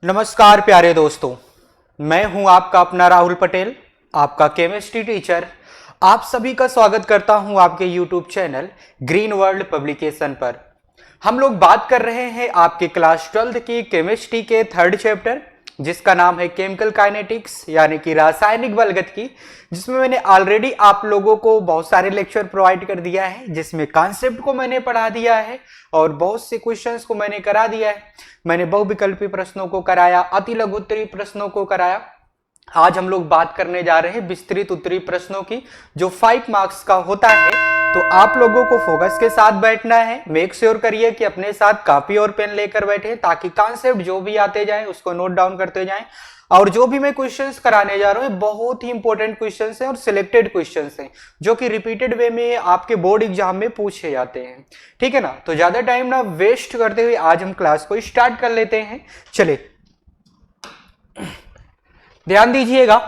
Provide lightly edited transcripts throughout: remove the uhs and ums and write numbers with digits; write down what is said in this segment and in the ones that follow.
नमस्कार प्यारे दोस्तों, मैं हूं आपका अपना राहुल पटेल, आपका केमिस्ट्री टीचर। आप सभी का स्वागत करता हूं आपके YouTube channel green world publication पर। हम लोग बात कर रहे हैं आपके क्लास 12th की केमिस्ट्री के थर्ड चैप्टर, जिसका नाम है केमिकल काइनेटिक्स यानी कि रासायनिक बलगतिकी, जिसमें मैंने ऑलरेडी आप लोगों को बहुत सारे लेक्चर प्रोवाइड कर दिया है, जिसमें कॉन्सेप्ट को मैंने पढ़ा दिया है और बहुत से क्वेश्चंस को मैंने करा दिया है। मैंने बहुविकल्पी प्रश्नों को कराया, अति लघु उत्तरीय प्रश्नों को कराया। आज हम लोग बात करने जा रहे हैं विस्तृत उत्तरीय प्रश्नों की, जो 5 मार्क्स का होता है। तो आप लोगों को फोकस के साथ बैठना है। मेक श्योर करिए कि अपने साथ कॉपी और पेन लेकर बैठे, ताकि कॉन्सेप्ट जो भी आते जाए उसको नोट डाउन करते जाएं। और जो भी मैं क्वेश्चंस कराने जा रहा हूं बहुत ही इंपॉर्टेंट क्वेश्चंस हैं और सिलेक्टेड क्वेश्चंस हैं, जो कि रिपीटेड वे में आपके बोर्ड एग्जाम में पूछे जाते हैं। ठीक है ना? तो ज्यादा टाइम ना वेस्ट करते हुए आज हम क्लास को स्टार्ट कर लेते हैं। चले, ध्यान दीजिएगा।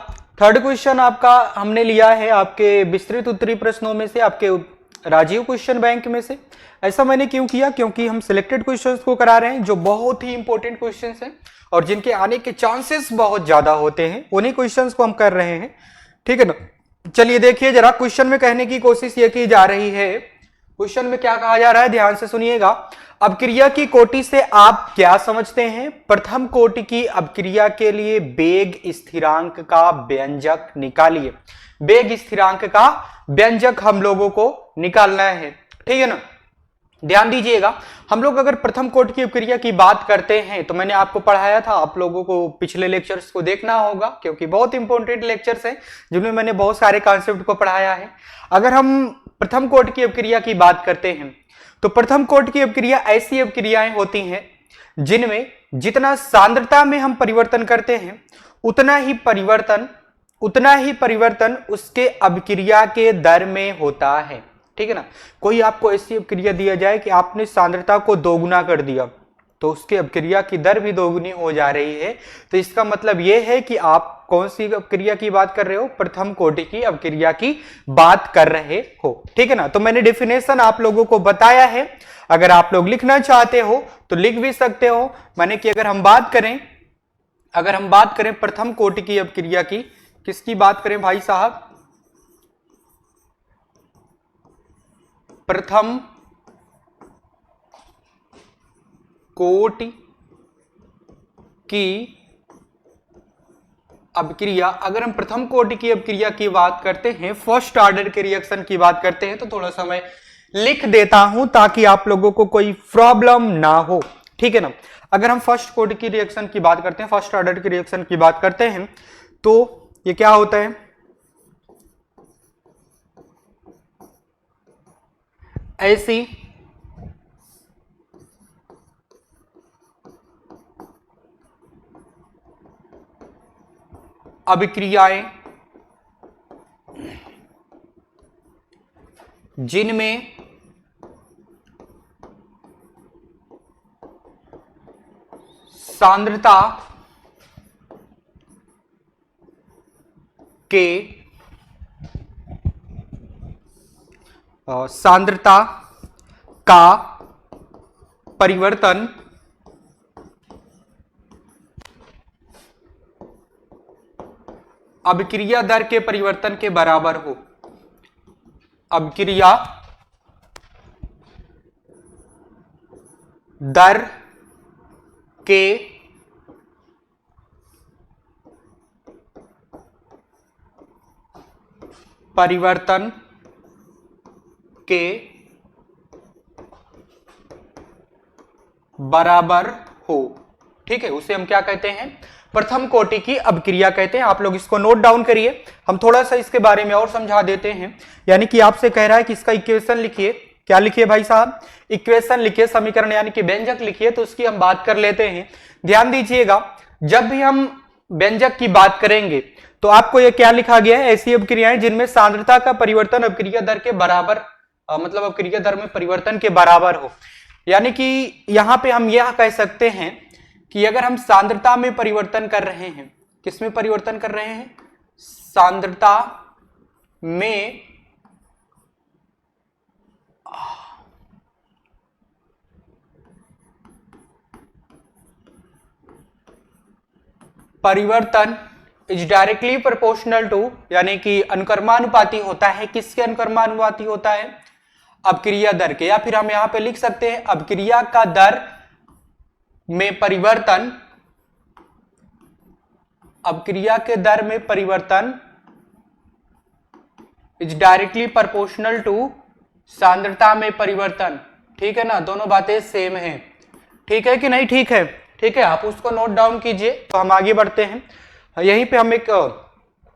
थर्ड क्वेश्चन आपका हमने लिया है आपके विस्तृत उत्तरीय प्रश्नों में से, आपके राजीव क्वेश्चन बैंक में से। ऐसा मैंने क्यों किया? क्योंकि हम सिलेक्टेड क्वेश्चंस को करा रहे हैं जो बहुत ही इंपॉर्टेंट क्वेश्चंस हैं और जिनके आने के चांसेस बहुत ज्यादा होते हैं, उन्हीं क्वेश्चंस को हम कर रहे हैं। ठीक है ना? चलिए देखिए जरा, क्वेश्चन में कहने की कोशिश ये की जा रही है। क्वेश्चन में क्या कहा जा रहा है, ध्यान से सुनिएगा। अपक्रिया की कोटि से आप क्या समझते हैं? प्रथम कोटि की अपक्रिया के लिए वेग स्थिरांक का व्यंजक निकालिए। वेग स्थिरांक का व्यंजक हम लोगों को निकालना है। ठीक है ना? ध्यान दीजिएगा, हम लोग अगर प्रथम कोटि की अपक्रिया की बात करते हैं तो मैंने आपको पढ़ाया था, आप लोगों को पिछले लेक्चर्स को देखना होगा, क्योंकि बहुत इंपॉर्टेंट लेक्चर्स हैं जिनमें मैंने बहुत सारे कॉन्सेप्ट को पढ़ाया है। अगर हम प्रथम कोटि की अपक्रिया की बात करते हैं तो प्रथम कोटि की अपक्रिया ऐसी अपक्रियाएं होती हैं जिनमें जितना सांद्रता में हम परिवर्तन करते हैं उतना ही परिवर्तन उसके अपक्रिया के दर में होता है। ठीक है ना? कोई आपको ऐसी अपक्रिया दिया जाए कि आपने सांद्रता को दोगुना कर दिया, तो उसकी अपक्रिया की दर भी दोगुनी हो जा रही है। तो इसका मतलब यह है कि आप कौन सी अपक्रिया की बात कर रहे हो? प्रथम कोटि की अपक्रिया की बात कर रहे हो। ठीक है ना? तो मैंने डेफिनेशन आप लोगों को बताया है। अगर आप लोग लिखना चाहते हो तो लिख भी सकते हो। माने कि अगर हम बात करें प्रथम कोटि की अपक्रिया की, किसकी बात करें भाई साहब? प्रथम कोटि की अपक्रिया, अगर हम प्रथम कोटि की अपक्रिया की बात करते हैं, फर्स्ट ऑर्डर के रिएक्शन की बात करते हैं, तो थोड़ा सा मैं लिख देता हूं ताकि आप लोगों को कोई प्रॉब्लम ना हो। ठीक है ना? अगर हम फर्स्ट कोटि की रिएक्शन की बात करते हैं, फर्स्ट ऑर्डर की रिएक्शन की बात करते हैं, तो ये क्या होता है? ऐसी अभिक्रियाएं जिनमें सांद्रता का परिवर्तन अभिक्रिया दर के परिवर्तन के बराबर हो। अभिक्रिया दर के परिवर्तन के बराबर हो। ठीक है? उसे हम क्या कहते हैं? प्रथम कोटि की अपक्रिया कहते हैं। आप लोग इसको नोट डाउन करिए। हम थोड़ा सा इसके बारे में और समझा देते हैं। यानी कि आपसे कह रहा है कि इसका इक्वेशन लिखिए। क्या लिखिए भाई साहब? इक्वेशन लिखिए, समीकरण यानी कि व्यंजक लिखिए। तो उसकी हम बात कर लेते हैं। ध्यान दीजिएगा, जब भी हम व्यंजक की बात करेंगे तो आपको यह क्या लिखा गया है? ऐसी अपक्रियाएं जिनमें सांद्रता का परिवर्तन अपक्रिया दर के बराबर, मतलब अपक्रिया दर में परिवर्तन के बराबर हो। यानी कि यहां पे हम यह कह सकते हैं कि अगर हम सांद्रता में परिवर्तन कर रहे हैं, किसमें परिवर्तन कर रहे हैं? सांद्रता में परिवर्तन इज डायरेक्टली प्रोपोर्शनल टू, यानी कि अनुक्रमानुपाती होता है, किसके अनुक्रमानुपाती होता है? अपक्रिया दर के। या फिर हम यहां पे लिख सकते हैं अपक्रिया का दर में परिवर्तन, अपक्रिया के दर में परिवर्तन इज डायरेक्टली प्रोपोर्शनल टू सांद्रता में परिवर्तन। ठीक है ना, दोनों बातें सेम है। ठीक है कि नहीं? ठीक है, ठीक है, आप उसको नोट डाउन कीजिए। तो हम आगे बढ़ते हैं। यहीं पे हम एक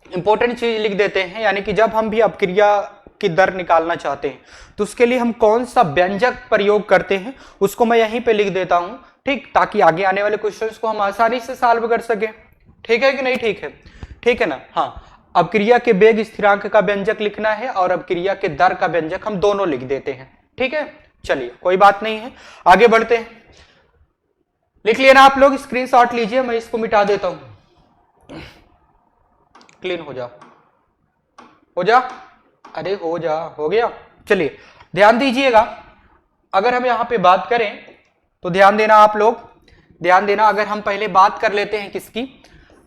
इंपॉर्टेंट चीज लिख देते हैं, यानी कि जब हम भी अपक्रिया की दर निकालना चाहते हैं तो उसके लिए हम कौन सा व्यंजक प्रयोग करते हैं उसको मैं यहीं पे लिख देता हूं, ठीक, ताकि आगे आने वाले क्वेश्चंस को हम आसानी से सॉल्व कर सके। ठीक है कि नहीं? ठीक है, ठीक है ना। हाँ, अपक्रिया के वेग स्थिरांक का व्यंजक लिखना है और अपक्रिया के दर का व्यंजक हम दोनों लिख देते हैं। ठीक है, चलिए कोई बात नहीं है, आगे बढ़ते हैं। लिख लिया ना आप लोग? स्क्रीनशॉट लीजिए, मैं इसको मिटा देता हूं। क्लीन हो जा, हो जा, अरे हो जा, हो गया। चलिए ध्यान दीजिएगा, अगर हम यहां पे बात करें तो ध्यान देना आप लोग, ध्यान देना। अगर हम पहले बात कर लेते हैं किसकी,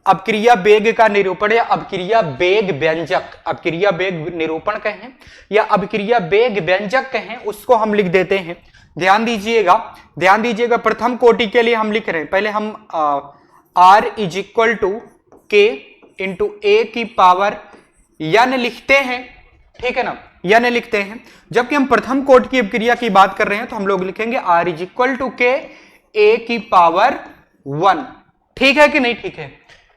अपक्रिया वेग का निरूपण या अपक्रिया वेग व्यंजक, अपक्रिया वेग निरूपण कहें या अपक्रिया वेग व्यंजक कहें, उसको हम लिख देते हैं। ध्यान दीजिएगा, ध्यान दीजिएगा, प्रथम कोटि के लिए हम लिख रहे हैं, पहले हम R इज इक्वल टू के इंटू ए की पावर n लिखते हैं। ठीक है ना, n लिखते हैं। जबकि हम प्रथम कोटि की अपक्रिया की बात कर रहे हैं तो हम लोग लिखेंगे R इज इक्वल टू के ए की पावर 1। ठीक है कि नहीं? ठीक है,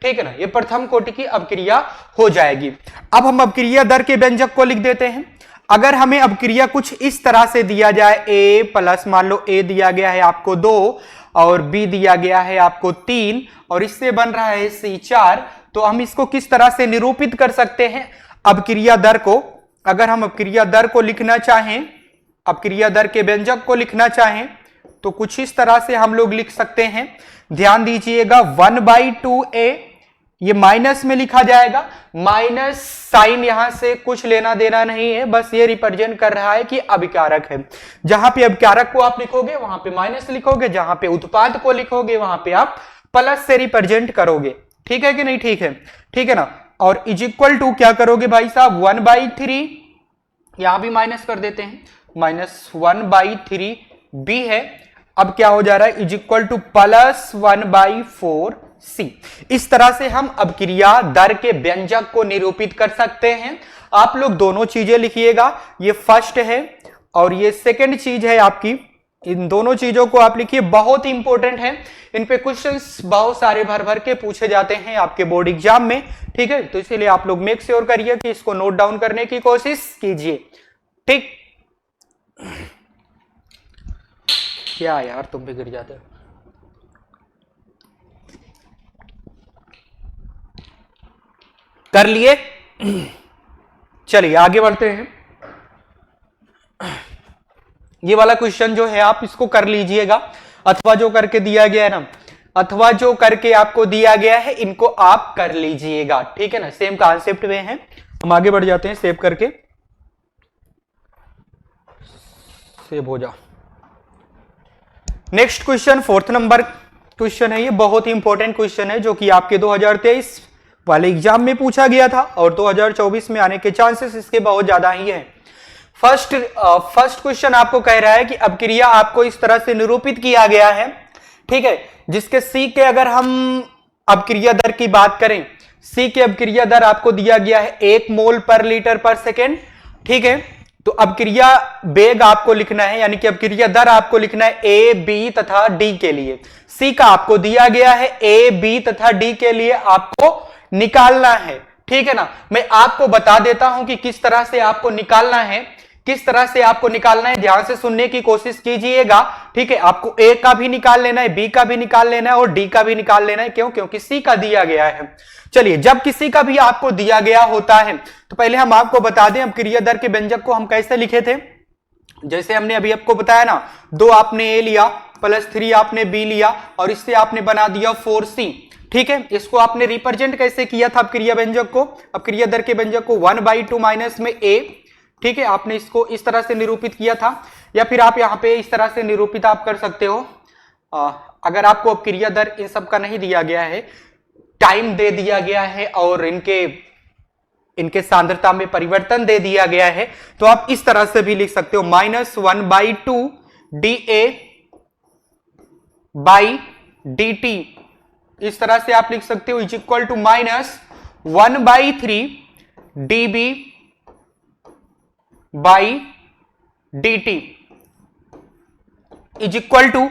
ठीक है ना, ये प्रथम कोटि की अपक्रिया हो जाएगी। अब हम अपक्रिया दर के व्यंजक को लिख देते हैं। अगर हमें अपक्रिया कुछ इस तरह से दिया जाए, a प्लस, मान लो a दिया गया है आपको 2 और b दिया गया है आपको 3 और इससे बन रहा है C4, तो हम इसको किस तरह से निरूपित कर सकते हैं अपक्रिया दर को? अगर हम अपक्रिया दर को लिखना चाहें, अपक्रिया दर के व्यंजक को लिखना चाहें तो कुछ इस तरह से हम लोग लिख सकते हैं। ध्यान दीजिएगा, 1/2a, ये माइनस में लिखा जाएगा, माइनस साइन यहां से कुछ लेना देना नहीं है, बस ये रिप्रेजेंट कर रहा है कि अभिकारक है। जहां पे अभिकारक को आप लिखोगे वहां पे माइनस लिखोगे, जहां पे उत्पाद को लिखोगे वहां पे आप प्लस से रिप्रेजेंट करोगे। ठीक है कि नहीं? ठीक है, ठीक है ना। और इज इक्वल टू क्या करोगे भाई साहब, 1/3, यहां भी माइनस कर देते हैं, माइनस 1/3 b है। अब क्या हो जा रहा है, is equal two plus 1/4 c। इस तरह से हम अपक्रिया दर के व्यंजक को निरूपित कर सकते हैं। आप लोग दोनों चीजें लिखिएगा, ये फर्स्ट है और ये सेकंड चीज है आपकी, इन दोनों चीजों को आप लिखिए, बहुत इंपॉर्टेंट है। इन पे क्वेश्चंस बहुत सारे भर भर के पूछे जाते हैं आपके बोर्ड एग्जाम में। ठीक है, तो इसीलिए आप लोग मेक श्योर करिए कि इसको नोट डाउन करने की कोशिश कीजिए। ठीक, क्या यार तुम भी गिर जाते हो। कर लिए? चलिए आगे बढ़ते हैं। ये वाला क्वेश्चन जो है आप इसको कर लीजिएगा, अथवा जो करके दिया गया है ना, अथवा जो करके आपको दिया गया है इनको आप कर लीजिएगा। ठीक है ना, सेम कॉन्सेप्ट में है। हम आगे बढ़ जाते हैं, सेव करके, सेव हो जा। Next question, 4th number question है, ये बहुत ही इंपॉर्टेंट क्वेश्चन है जो कि आपके 2023 वाले एग्जाम में पूछा गया था और 2024 में आने के चांसेस इसके बहुत ज्यादा ही है। फर्स्ट क्वेश्चन आपको कह रहा है कि अपक्रिया आपको इस तरह से निरूपित किया गया है, ठीक है, जिसके सी के अगर हम अपक्रिया दर की बात करें, सी के अपक्रिया दर आपको दिया गया है 1 मोल पर लीटर पर सेकेंड। ठीक है, तो अपक्रिया वेग आपको लिखना है, यानी कि अपक्रिया दर आपको लिखना है ए, बी तथा डी के लिए। सी का आपको दिया गया है, ए, बी तथा डी के लिए आपको निकालना है। ठीक है ना, मैं आपको बता देता हूं कि किस तरह से आपको निकालना है, किस तरह से आपको निकालना है, ध्यान से सुनने की कोशिश कीजिएगा। ठीक है, आपको ए का भी निकाल लेना है, बी का भी निकाल लेना है और डी का भी निकाल लेना है। क्यों? क्योंकि सी का दिया गया है। चलिए, जब किसी का भी आपको दिया गया होता है तो पहले हम आपको बता दें अपक्रिया दर के व्यंजक को हम कैसे लिखे थे। जैसे हमने अभी आपको बताया ना, 2 आपने ए लिया प्लस 3 आपने बी लिया और इससे आपने बना दिया 4c। ठीक है, इसको आपने रिप्रेजेंट कैसे किया था अपक्रिया व्यंजक को, अपक्रिया दर के व्यंजक को 1/2 माइनस में a। ठीक है, आपने इसको इस तरह से निरूपित किया था, या फिर आप यहां पे इस तरह से निरूपित आप कर सकते हो। अगर आपको अपक्रिया दर इन सब का नहीं दिया गया है टाइम दे दिया गया है और इनके सांद्रता में परिवर्तन दे दिया गया है, तो आप इस तरह से भी लिख सकते हो -1/2 dA बाई dt, इस तरह से आप लिख सकते हो, is equal to -1/3 dB by dt is equal to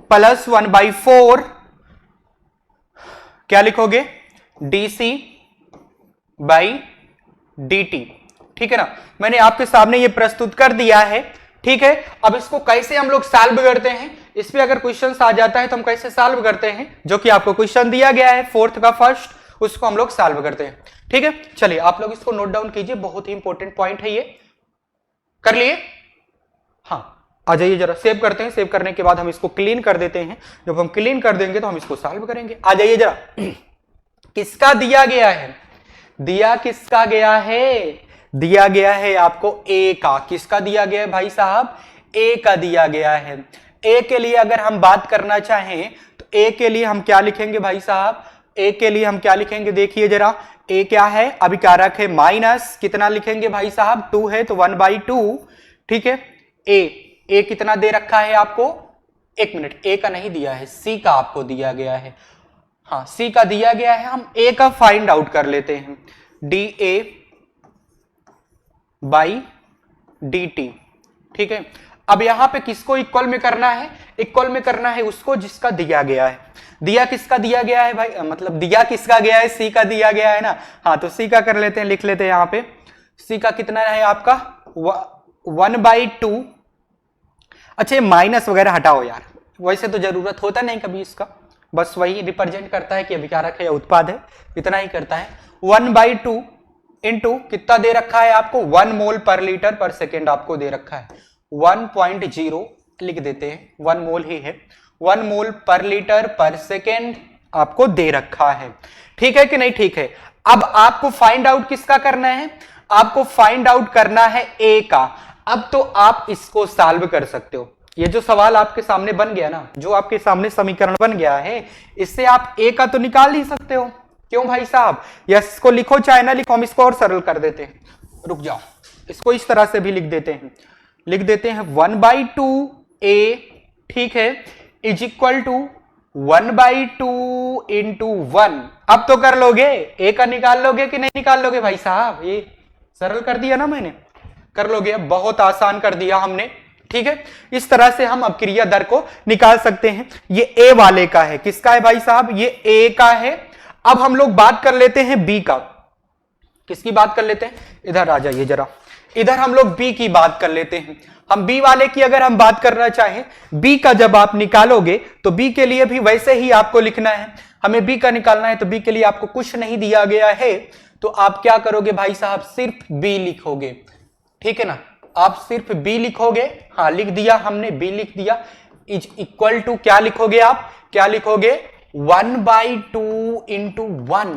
+1/4 क्या लिखोगे, dC बाई dt। ठीक है ना, मैंने आपके सामने ये प्रस्तुत कर दिया है। ठीक है, अब इसको कैसे हम लोग सॉल्व करते हैं, इस पे अगर क्वेश्चन आ जाता है तो हम कैसे सॉल्व करते हैं, जो कि आपको क्वेश्चन दिया गया है 4th का फर्स्ट, उसको हम लोग सॉल्व करते हैं। ठीक है, चलिए आप लोग इसको नोट डाउन कीजिए, बहुत ही इंपॉर्टेंट पॉइंट है ये। कर लिए? हाँ, आ जाइए जरा सेव करते हैं। सेव करने के बाद हम इसको क्लीन कर देते हैं। जब हम क्लीन कर देंगे तो हम इसको सॉल्व करेंगे। आ जाइए जरा, किसका दिया गया है, दिया किसका गया है, दिया गया है आपको ए का। किसका दिया गया है भाई साहब, ए का दिया गया है। ए के लिए अगर हम बात करना चाहें तो ए के लिए हम क्या लिखेंगे भाई साहब, ए के लिए हम क्या लिखेंगे, देखिए जरा, ए क्या है, अभी कारक है माइनस, कितना लिखेंगे भाई साहब, 2 है तो 1/2। ठीक है, ए कितना दे रखा है आपको, एक मिनट, ए का नहीं दिया है, सी का आपको दिया गया है। हाँ, सी का दिया गया है, हम ए का फाइंड आउट कर लेते हैं, dA बाई dt। ठीक है, अब यहां पे किसको इक्वल में करना है, इक्वल में करना है उसको जिसका दिया गया है। दिया किसका दिया गया है भाई, मतलब दिया किसका गया है, सी का दिया गया है ना। हाँ, तो सी का कर लेते हैं, लिख लेते हैं यहां पे, सी का कितना है आपका 1/2। अच्छा, माइनस वगैरह हटाओ यार, वैसे तो जरूरत होता नहीं कभी इसका, बस वही रिप्रेजेंट करता है कि अभिकारक है या उत्पाद है, इतना ही करता है। 1/2 इंटू कितना दे रखा है आपको, 1 मोल पर लीटर पर सेकेंड आपको दे रखा है, 1.0 लिख देते हैं, 1 मोल ही है, 1 मोल पर लीटर पर सेकेंड आपको दे रखा है। ठीक है कि नहीं, ठीक है। अब आपको फाइंड आउट किसका करना है, आपको फाइंड आउट करना है ए का। अब तो आप इसको सॉल्व कर सकते हो, ये जो सवाल आपके सामने बन गया ना, जो आपके सामने समीकरण बन गया है, इससे आप ए का तो निकाल ही सकते हो। क्यों भाई साहब, यस को लिखो चाहे ना लिखो, हम इसको और सरल कर देते हैं, रुक जाओ, इसको इस तरह से भी लिख देते हैं, लिख देते हैं 1/2 a, ठीक है, इज इक्वल टू 1/2 इंटू 1। अब तो कर लोगे, ए का निकाल लोगे कि नहीं निकाल लोगे भाई साहब, ये सरल कर दिया ना मैंने, कर लोगे, बहुत आसान कर दिया हमने। ठीक है, इस तरह से हम अब क्रिया दर को निकाल सकते हैं। ये ए वाले का है, किसका है भाई साहब, ये ए का है। अब हम लोग बात कर लेते हैं बी का, किसकी बात कर लेते हैं, इधर आ जाइए जरा, इधर हम लोग बी की बात कर लेते हैं। हम बी वाले की अगर हम बात करना चाहें, बी का जब आप निकालोगे तो बी के लिए भी वैसे ही आपको लिखना है, हमें बी का निकालना है, तो बी के लिए आपको कुछ नहीं दिया गया है, तो आप क्या करोगे भाई साहब, सिर्फ बी लिखोगे। ठीक है ना, आप सिर्फ बी लिखोगे। हाँ, लिख दिया हमने, बी लिख दिया, इज इक्वल टू क्या लिखोगे आप, क्या लिखोगे, 1/2 इंटू 1।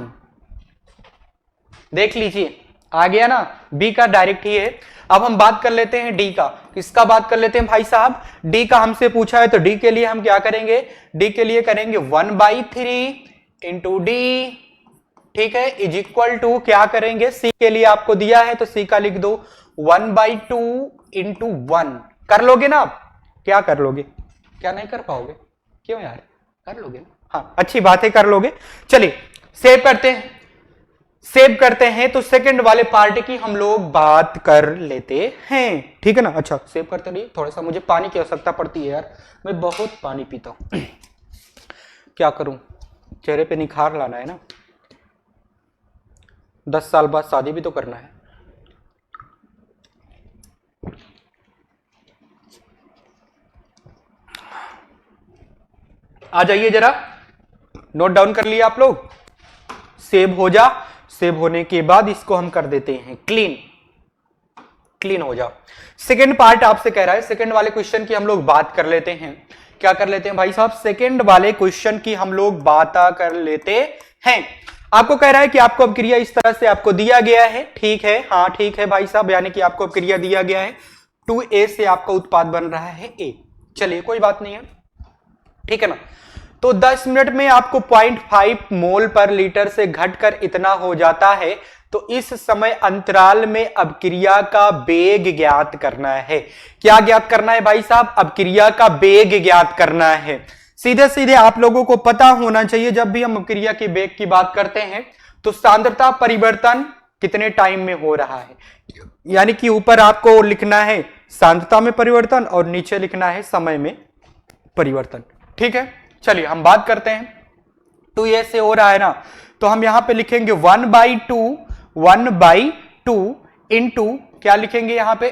देख लीजिए आ गया ना, बी का डायरेक्ट ही है। अब हम बात कर लेते हैं डी का, किसका बात कर लेते हैं भाई साहब, डी का हमसे पूछा है, तो डी के लिए हम क्या करेंगे, डी के लिए करेंगे 1/3 इंटू डी। ठीक है, इज इक्वल टू क्या करेंगे, सी के लिए आपको दिया है तो सी का लिख दो 1/2 इंटू 1। कर लोगे ना आप, क्या कर लोगे, क्या नहीं कर पाओगे, क्यों यार, कर लोगे ना, हाँ अच्छी बात है, कर लोगे। चलिए सेव करते हैं, सेव करते हैं, तो सेकंड वाले पार्ट की हम लोग बात कर लेते हैं। ठीक है ना, अच्छा सेव करते रहिए, थोड़ा सा मुझे पानी की आवश्यकता पड़ती है यार, मैं बहुत पानी पीता हूं, क्या करूं, चेहरे पे निखार लाना है ना, 10 साल बाद शादी भी तो करना है। आ जाइए जरा, नोट डाउन कर लिया आप लोग, सेव हो जा, सेव होने के बाद इसको हम कर देते हैं क्लीन, क्लीन हो जाओ। सेकंड पार्ट आपसे कह रहा है, सेकंड वाले क्वेश्चन की हम लोग बात कर लेते हैं। क्या कर लेते हैं भाई साहब, सेकंड वाले क्वेश्चन की हम लोग बात कर लेते हैं। आपको कह रहा है कि आपको अब क्रिया इस तरह से आपको दिया गया है, ठीक है, हाँ ठीक है भाई साहब, यानी कि आपको अब क्रिया दिया गया है, 2a से आपका उत्पाद बन रहा है a। चलिए कोई बात नहीं है, ठीक है ना। तो 10 मिनट में आपको 0.5 मोल पर लीटर से घटकर इतना हो जाता है। तो इस समय अंतराल में अभिक्रिया का वेग ज्ञात करना है। क्या ज्ञात करना है भाई साहब? अभिक्रिया का वेग ज्ञात करना है। सीधे सीधे आप लोगों को पता होना चाहिए, जब भी हम अभिक्रिया के वेग की बात करते हैं तो सांद्रता परिवर्तन कितने टाइम में हो रहा है, यानी कि ऊपर आपको लिखना है सांद्रता में परिवर्तन और नीचे लिखना है समय में परिवर्तन। ठीक है, चलिए हम बात करते हैं। 2a से हो रहा है ना, तो हम यहां पे लिखेंगे 1/2 इंटू क्या लिखेंगे यहां पे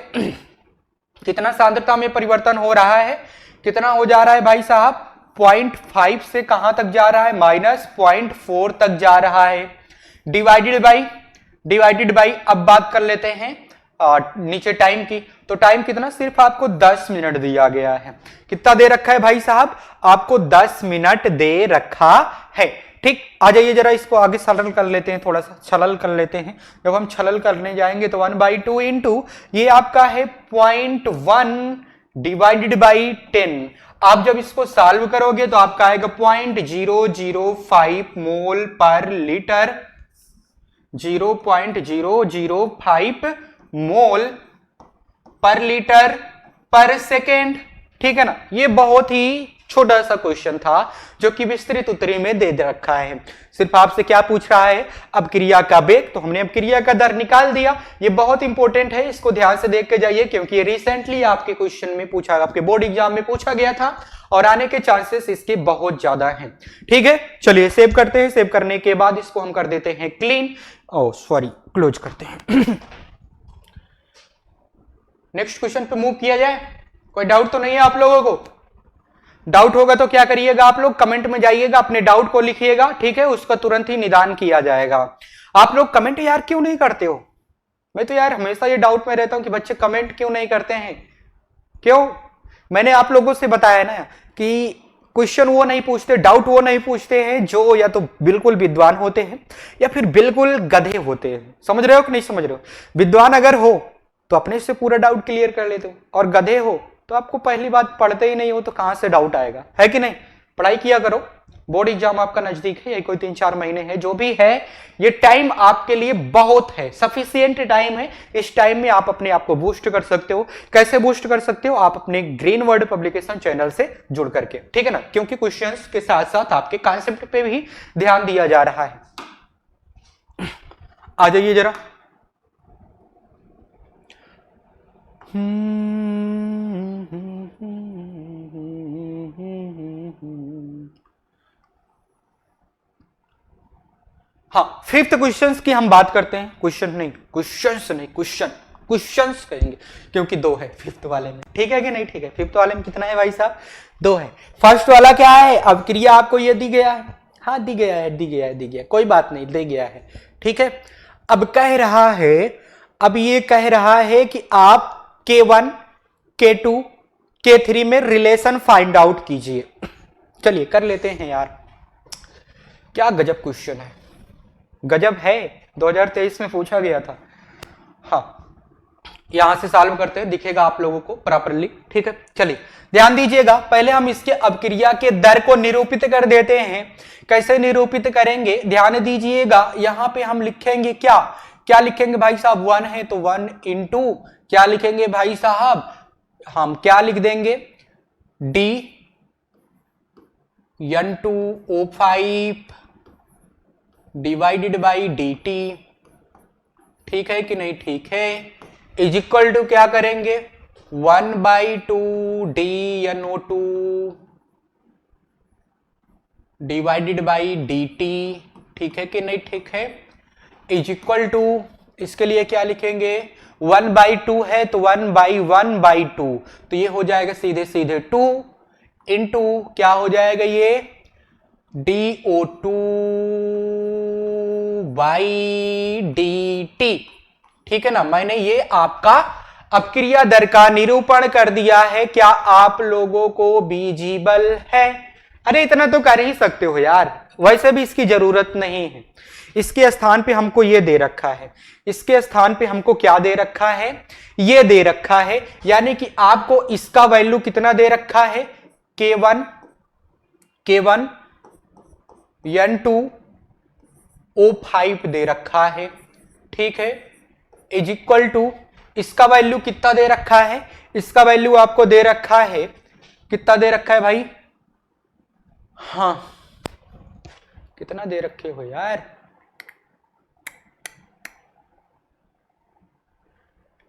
कितना सांद्रता में परिवर्तन हो रहा है, कितना हो जा रहा है भाई साहब? 0.5 से कहां तक जा रहा है? -0.4 तक जा रहा है। डिवाइडेड बाई अब बात कर लेते हैं नीचे टाइम की। तो टाइम कितना? सिर्फ आपको 10 मिनट दिया गया है। कितना दे रखा है भाई साहब? आपको 10 मिनट दे रखा है। ठीक, आ जाइए जरा इसको आगे सरल कर लेते हैं, थोड़ा सा छलल कर लेते हैं। जब हम छलल करने जाएंगे तो 1/2 इंटू ये आपका है 0.1 डिवाइडेड बाई 10। आप जब इसको सॉल्व करोगे तो आपका आएगा 0.005 मोल पर लीटर, 0.005 मोल पर लीटर पर सेकेंड। ठीक है ना, ये बहुत ही छोटा सा क्वेश्चन था जो कि विस्तृत उत्तरी में दे रखा है। सिर्फ आपसे क्या पूछ रहा है? अभिक्रिया का वेग, तो हमने अभिक्रिया का दर निकाल दिया। ये बहुत इंपॉर्टेंट है, इसको ध्यान से देख के जाइए क्योंकि ये रिसेंटली आपके क्वेश्चन में पूछा, आपके बोर्ड एग्जाम में पूछा गया था और आने के चांसेस इसके बहुत ज्यादा हैं। ठीक है, चलिए सेव करते हैं। सेव करने के बाद इसको हम कर देते हैं क्लीन, क्लोज करते हैं। नेक्स्ट क्वेश्चन पे मूव किया जाए। कोई डाउट तो नहीं है आप लोगों को? डाउट होगा तो क्या करिएगा आप लोग? कमेंट में जाइएगा, अपने डाउट को लिखिएगा। ठीक है, उसका तुरंत ही निदान किया जाएगा। आप लोग कमेंट यार क्यों नहीं करते हो? मैं तो यार हमेशा ये डाउट में रहता हूं कि बच्चे कमेंट क्यों नहीं करते हैं। क्यों? मैंने आप लोगों से बताया ना कि क्वेश्चन वो नहीं पूछते, डाउट वो नहीं पूछते हैं जो या तो बिल्कुल विद्वान होते हैं या फिर बिल्कुल गधे होते हैं। समझ रहे हो कि नहीं समझ रहे हो? विद्वान अगर हो तो अपने से पूरा डाउट क्लियर कर लेते हो, और गधे हो तो आपको पहली बात पढ़ते ही नहीं हो तो कहां से डाउट आएगा, है कि नहीं? पढ़ाई किया करो, बोर्ड एग्जाम आपका नजदीक है, कोई 3-4 महीने है, जो भी है ये टाइम आपके लिए बहुत है, सफिशिएंट टाइम है। इस टाइम में आप अपने आप को बूस्ट कर सकते हो। कैसे बूस्ट कर सकते हो? आप अपने ग्रीन वर्ड पब्लिकेशन चैनल से जुड़ करके, ठीक है ना, क्योंकि क्वेश्चंस के साथ साथ आपके कॉन्सेप्ट पे भी ध्यान दिया जा रहा है। आ जाइए जरा। हाँ, फिफ्थ क्वेश्चंस की हम बात करते हैं। क्वेश्चंस कहेंगे क्योंकि 2 है फिफ्थ वाले में। ठीक है कि नहीं? ठीक है, फिफ्थ वाले में कितना है भाई साहब? 2 है। फर्स्ट वाला क्या है? अभिक्रिया आपको ये दी गया है, हाँ दी गया है, कोई बात नहीं, दे गया है। ठीक है, अब कह रहा है कि आप K1 K2 K3 में रिलेशन फाइंड आउट कीजिए। चलिए कर लेते हैं यार। क्या गजब क्वेश्चन है, गजब है, 2023 में पूछा गया था। हाँ, यहां से सॉल्व करते हैं, दिखेगा आप लोगों को प्रॉपर्ली। ठीक है, चलिए ध्यान दीजिएगा। पहले हम इसके अभिक्रिया के दर को निरूपित कर देते हैं। कैसे निरूपित करेंगे? ध्यान दीजिएगा, यहां पे हम लिखेंगे क्या लिखेंगे भाई साहब? 1 है तो 1 इंटू क्या लिखेंगे भाई साहब? हम क्या लिख देंगे? dN2O5 divided by dt। ठीक है कि नहीं? ठीक है, इज इक्वल टू क्या करेंगे? 1/2 dNO2 डिवाइडेड बाई dt। ठीक है कि नहीं? ठीक है, इज इक्वल टू इसके लिए क्या लिखेंगे? 1/2 है तो 1/1/2, तो ये हो जाएगा सीधे सीधे 2 इंटू क्या हो जाएगा ये? DO2 by dt। ठीक है ना, मैंने ये आपका अभिक्रिया दर का निरूपण कर दिया है। क्या आप लोगों को विजिबल है? अरे इतना तो कर ही सकते हो यार, वैसे भी इसकी जरूरत नहीं है। इसके स्थान पे हमको ये दे रखा है, इसके स्थान पे हमको क्या दे रखा है? ये दे रखा है, यानी कि आपको इसका वैल्यू कितना दे रखा है? K1 N2O5 दे रखा है, ठीक है, इज इक्वल टू, इसका वैल्यू कितना दे रखा है, इसका वैल्यू आपको दे रखा है, कितना दे रखा है भाई, हाँ कितना दे रखे हो यार,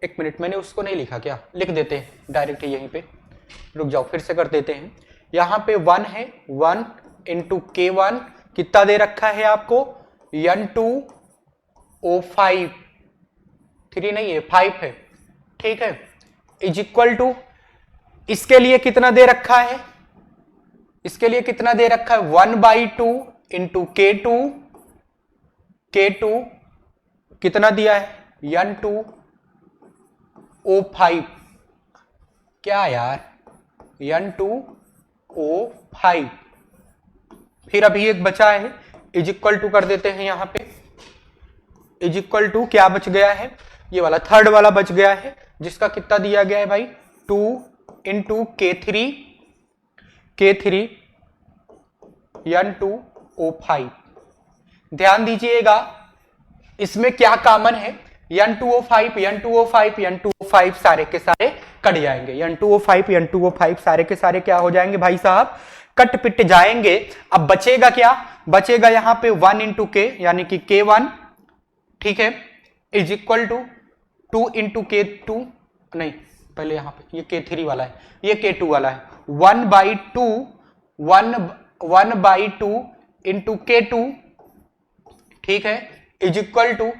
एक मिनट, मैंने उसको नहीं लिखा क्या, लिख देते हैं डायरेक्ट यहीं पे, रुक जाओ फिर से कर देते हैं। यहां पे 1 है, 1 इंटू K1 कितना दे रखा है आपको, N2O5, 3 नहीं है 5 है, ठीक है, इज इक्वल टू, इसके लिए कितना दे रखा है, इसके लिए कितना दे रखा है, 1/2 इंटू K2 कितना दिया है, N2O5, क्या यार, N2O5, फिर अभी एक बचा है, इज इक्वल टू कर देते हैं यहां पे, इज इक्वल टू क्या बच गया है, ये वाला थर्ड वाला बच गया है, जिसका कितना दिया गया है भाई, 2 इंटू K3 N2O5। ध्यान दीजिएगा इसमें क्या कॉमन है, N2O5 सारे के सारे कट जाएंगे, N2O5 सारे के सारे क्या हो जाएंगे भाई साहब, कट पिट जाएंगे। अब बचेगा क्या, बचेगा यहां पे 1 इंटू K यानी कि K1, ठीक है, is equal to 2 into K2, नहीं पहले यहां पे ये K3 वाला है, ये K2 वाला है, 1/2 इंटू K2, ठीक है, is equal to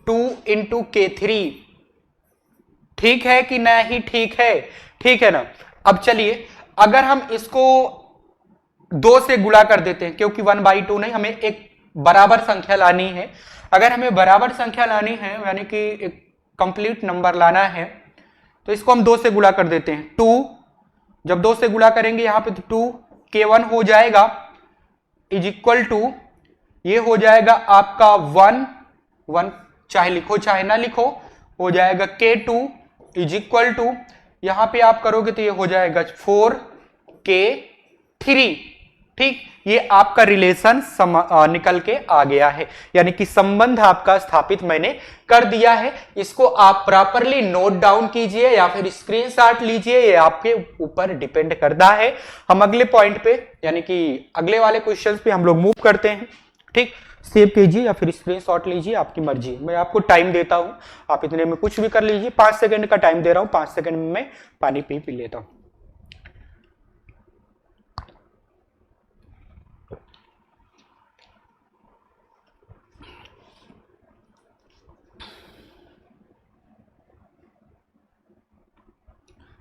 2 into K3, ठीक है कि नहीं, ठीक है ना। अब चलिए अगर हम इसको 2 से गुणा कर देते हैं, क्योंकि 1/2 नहीं, हमें एक बराबर संख्या लानी है, अगर हमें बराबर संख्या लानी है यानी कि एक कंप्लीट नंबर लाना है, तो इसको हम 2 से गुणा कर देते हैं, 2, जब 2 से गुणा करेंगे यहां पे तो 2 K1 हो जाएगा, इज इक्वल टू, ये हो जाएगा आपका 1 चाहे लिखो चाहे ना लिखो, हो जाएगा K2 इज इक्वल टू, यहां पे आप करोगे तो ये हो जाएगा 4K3, ठीक, ये आपका रिलेशन निकल के आ गया है, यानी कि संबंध आपका स्थापित मैंने कर दिया है। इसको आप प्रॉपरली नोट डाउन कीजिए या फिर स्क्रीनशॉट लीजिए, ये आपके ऊपर डिपेंड करता है। हम अगले पॉइंट पे यानी कि अगले वाले क्वेश्चंस पे हम लोग मूव करते हैं, ठीक, सेव कीजिए या फिर स्क्रीनशॉट लीजिए, आपकी मर्जी, मैं आपको टाइम देता हूं, आप इतने में कुछ भी कर लीजिए, 5 सेकंड का टाइम दे रहा हूं, 5 सेकंड में मैं पानी पी लेता हूं।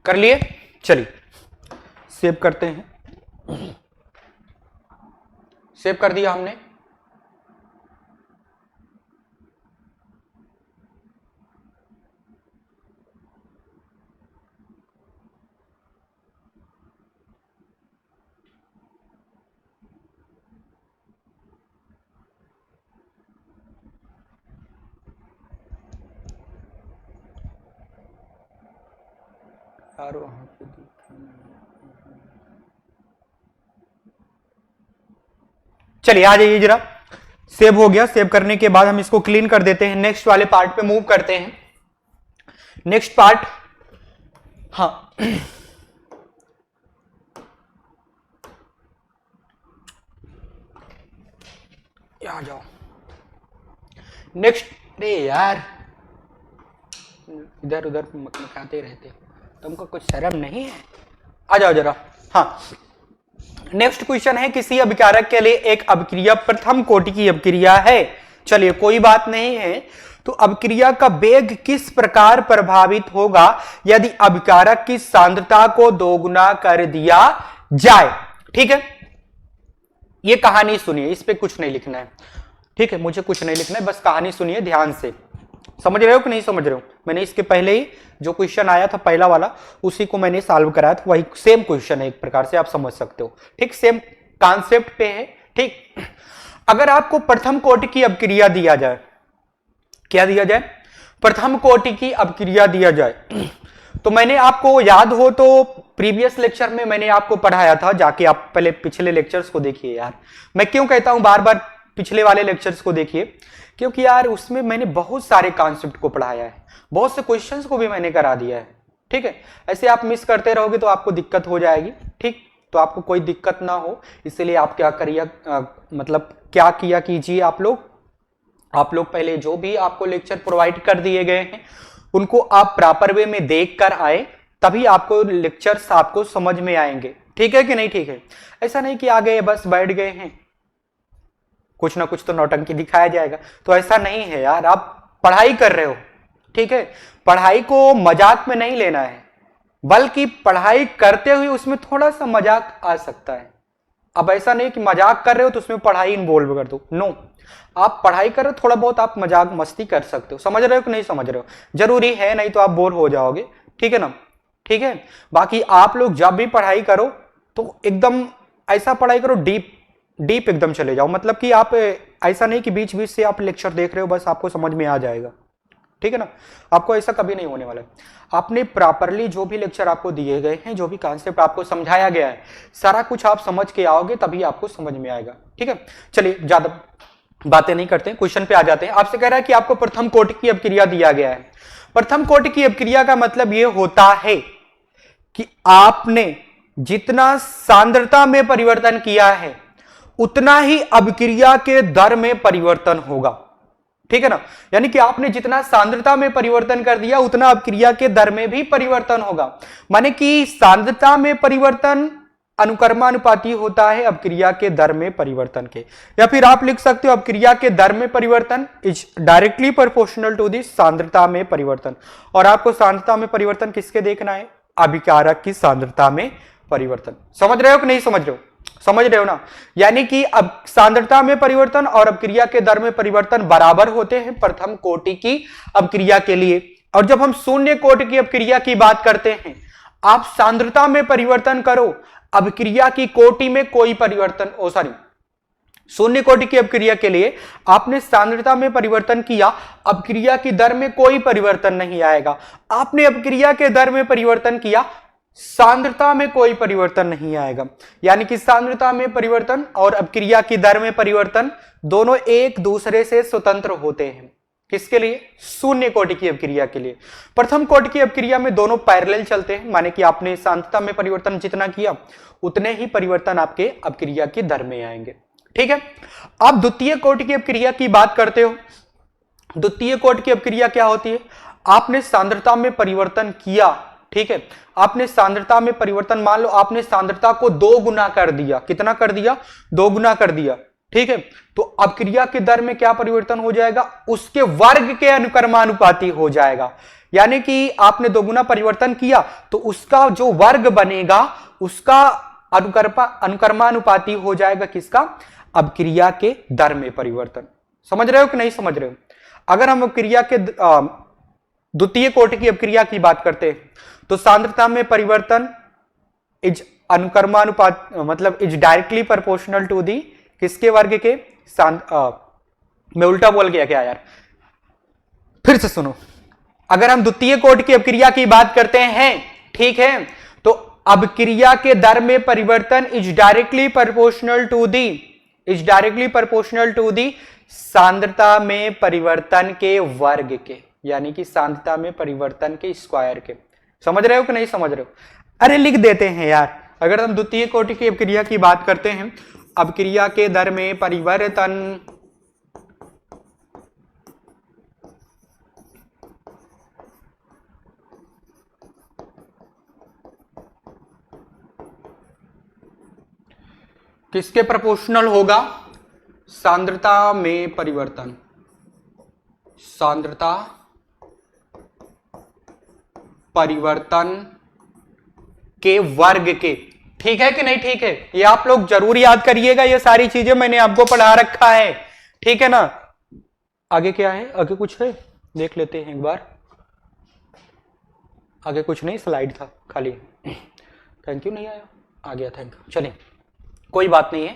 कर लिए, चलिए सेव करते हैं, सेव कर दिया हमने, यार वहां पे चलिए आ जाइए जरा, सेव हो गया, सेव करने के बाद हम इसको क्लीन कर देते हैं, नेक्स्ट वाले पार्ट पे मूव करते हैं। नेक्स्ट पार्ट, हाँ यहाँ जाओ, नेक्स्ट, अरे यार इधर उधर मकाते रहते, तुमको कुछ शर्म नहीं है, आ जाओ जरा। हाँ, नेक्स्ट क्वेश्चन है, किसी अभिकारक के लिए एक अभिक्रिया प्रथम कोटि की अभिक्रिया है, चलिए कोई बात नहीं है, तो अभिक्रिया का वेग किस प्रकार प्रभावित होगा यदि अभिकारक की सांद्रता को दोगुना कर दिया जाए, ठीक है, ये कहानी सुनिए, इस पे कुछ नहीं लिखना है, ठीक है, मुझे कुछ नहीं लिखना है, बस कहानी सुनिए ध्यान से, समझ रहे हो कि नहीं समझ रहे हो, मैंने इसके पहले ही जो क्वेश्चन आया था पहला वाला उसी को मैंने सॉल्व कराया था, वही सेम क्वेश्चन है, एक प्रकार से आप समझ सकते हो, ठीक, सेम कॉन्सेप्ट पे है, ठीक। अगर आपको प्रथम कोटि की अभिक्रिया दिया जाए, क्या दिया जाए, प्रथम कोटि की अभिक्रिया दिया जाए, तो मैंने आपको याद हो तो प्रीवियस लेक्चर में मैंने आपको पढ़ाया था, जाके आप पहले पिछले लेक्चर्स को देखिए यार। मैं क्यों कहता हूं बार बार पिछले वाले लेक्चर्स को देखिए, क्योंकि यार उसमें मैंने बहुत सारे कॉन्सेप्ट को पढ़ाया है, बहुत से क्वेश्चंस को भी मैंने करा दिया है, ठीक है। ऐसे आप मिस करते रहोगे तो आपको दिक्कत हो जाएगी, ठीक। तो आपको कोई दिक्कत ना हो इसलिए आप क्या करिए, मतलब क्या किया कीजिए आप लोग पहले जो भी आपको लेक्चर प्रोवाइड कर दिए गए हैं उनको आप प्रॉपर वे में देख कर आए, तभी आपको लेक्चर्स आपको समझ में आएंगे, ठीक है कि नहीं, ठीक है। ऐसा नहीं कि आ गए बस बैठ गए हैं, कुछ ना कुछ तो नौटंकी दिखाया जाएगा, तो ऐसा नहीं है यार। आप पढ़ाई कर रहे हो, ठीक है, पढ़ाई को मजाक में नहीं लेना है, बल्कि पढ़ाई करते हुए उसमें थोड़ा सा मजाक आ सकता है। अब ऐसा नहीं कि मजाक कर रहे हो तो उसमें पढ़ाई इन्वॉल्व कर दो, नो। आप पढ़ाई कर रहे हो, थोड़ा बहुत आप मजाक मस्ती कर सकते हो, समझ रहे हो कि नहीं समझ रहे हो, जरूरी है नहीं तो आप बोर हो जाओगे, ठीक है ना, ठीक है। बाकी आप लोग जब भी पढ़ाई करो तो एकदम ऐसा पढ़ाई करो, डीप एकदम चले जाओ, मतलब कि आप ऐसा नहीं कि बीच बीच से आप लेक्चर देख रहे हो बस आपको समझ में आ जाएगा, ठीक है ना, आपको ऐसा कभी नहीं होने वाला है। आपने प्रॉपरली जो भी लेक्चर आपको दिए गए हैं, जो भी कॉन्सेप्ट आपको समझाया गया है, सारा कुछ आप समझ के आओगे तभी आपको समझ में आएगा, ठीक है। चलिए ज्यादा बातें नहीं करते, क्वेश्चन पे आ जाते हैं। आपसे कह रहा है कि आपको प्रथम कोटि की अपक्रिया दिया गया है। प्रथम कोटि की अपक्रिया का मतलब यह होता है कि आपने जितना सांद्रता में परिवर्तन किया है उतना ही अपक्रिया के दर में परिवर्तन होगा, ठीक है ना। यानी कि आपने जितना सांद्रता में परिवर्तन कर दिया उतना अपक्रिया के दर में भी परिवर्तन होगा। माने कि सांद्रता में परिवर्तन अनुकर्मानुपाती होता है अपक्रिया के दर में परिवर्तन के, या फिर आप लिख सकते हो अपक्रिया के दर में परिवर्तन is directly proportional to the सांद्रता में परिवर्तन। और आपको सांद्रता में परिवर्तन किसके देखना है, अभिकारक की सांद्रता में परिवर्तन। समझ रहे हो कि नहीं समझ रहे हो, समझ रहे हो ना। यानी कि अब सांद्रता में परिवर्तन और अपक्रिया के दर में परिवर्तन बराबर होते हैं प्रथम कोटि की अपक्रिया के लिए। और जब हम शून्य कोटि की अपक्रिया की बात करते हैं, आप सांद्रता में परिवर्तन करो, अपक्रिया की कोटि में कोई परिवर्तन शून्य कोटि की अपक्रिया के लिए आपने सांद्रता में परिवर्तन किया, अपक्रिया की दर में कोई परिवर्तन नहीं आएगा। आपने अपक्रिया के दर में परिवर्तन किया, सांद्रता में कोई परिवर्तन नहीं आएगा। यानी कि सांद्रता में परिवर्तन और अपक्रिया की दर में परिवर्तन दोनों एक दूसरे से स्वतंत्र होते हैं। किसके लिए, शून्य कोटि की अपक्रिया के लिए। प्रथम कोटि की अपक्रिया में दोनों पैरेलल चलते हैं, माने कि आपने सांद्रता में परिवर्तन जितना किया उतने ही परिवर्तन आपके अपक्रिया की दर में आएंगे, ठीक है। आप द्वितीय कोटि की अपक्रिया की बात करते हो। द्वितीय कोटि की अपक्रिया क्या होती है, आपने सांद्रता में परिवर्तन किया, ठीक है, आपने सांद्रता में परिवर्तन, मान लो आपने सांद्रता को 2 गुना कर दिया, कितना कर दिया, 2 गुना कर दिया, ठीक है। तो अपक्रिया के दर में क्या परिवर्तन हो जाएगा, उसके वर्ग के अनुक्रमानुपाती हो जाएगा। यानी कि आपने 2 गुना परिवर्तन किया तो उसका जो वर्ग बनेगा उसका अनुक्रमानुपाती हो जाएगा किसका, अपक्रिया के दर में परिवर्तन। समझ रहे हो कि नहीं समझ रहे हो। अगर हम अपक्रिया के द्वितीय कोटि की अपक्रिया की बात करते हैं तो सांद्रता में परिवर्तन इज अनुक्रमानुपात, मतलब is directly proportional to the किसके वर्ग के, मैं उल्टा बोल गया क्या यार, फिर से सुनो। अगर हम द्वितीय कोटि की अपक्रिया की बात करते हैं, ठीक है, तो अपक्रिया के दर में परिवर्तन is directly proportional to the सांद्रता में परिवर्तन के वर्ग के, यानी कि सांद्रता में परिवर्तन के स्क्वायर के। समझ रहे हो कि नहीं समझ रहे हो। अरे लिख देते हैं यार। अगर हम द्वितीय कोटि की अपक्रिया की बात करते हैं, अपक्रिया के दर में परिवर्तन किसके प्रोपोर्शनल होगा, सांद्रता में परिवर्तन, सांद्रता परिवर्तन के वर्ग के, ठीक है कि नहीं, ठीक है। ये आप लोग जरूर याद करिएगा, ये सारी चीजें मैंने आपको पढ़ा रखा है, ठीक है ना। आगे क्या है, आगे कुछ है, देख लेते हैं एक बार। आगे कुछ नहीं, स्लाइड था खाली। थैंक यू नहीं आया, आ गया, थैंक यू। चलिए कोई बात नहीं है,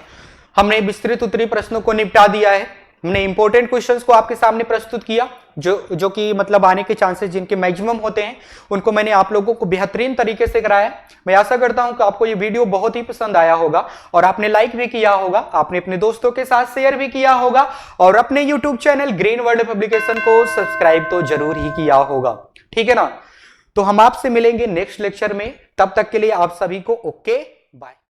हमने विस्तृत उत्तरीय प्रश्नों को निपटा दिया है, हमने इंपॉर्टेंट क्वेश्चंस को आपके सामने प्रस्तुत किया। जो कि मतलब आने के चांसेस जिनके मैक्सिमम होते हैं, उनको मैंने आप लोगों को बेहतरीन तरीके से कराया। मैं आशा करता हूं कि आपको ये वीडियो बहुत ही पसंद आया होगा और आपने लाइक भी किया होगा, आपने अपने दोस्तों के साथ शेयर भी किया होगा और अपने YouTube channel green world publication को सब्सक्राइब तो जरूर ही किया होगा। ठीक है ना? तो हम आपसे मिलेंगे नेक्स्ट लेक्चर में, तब तक के लिए आप सभी को ओके बाय।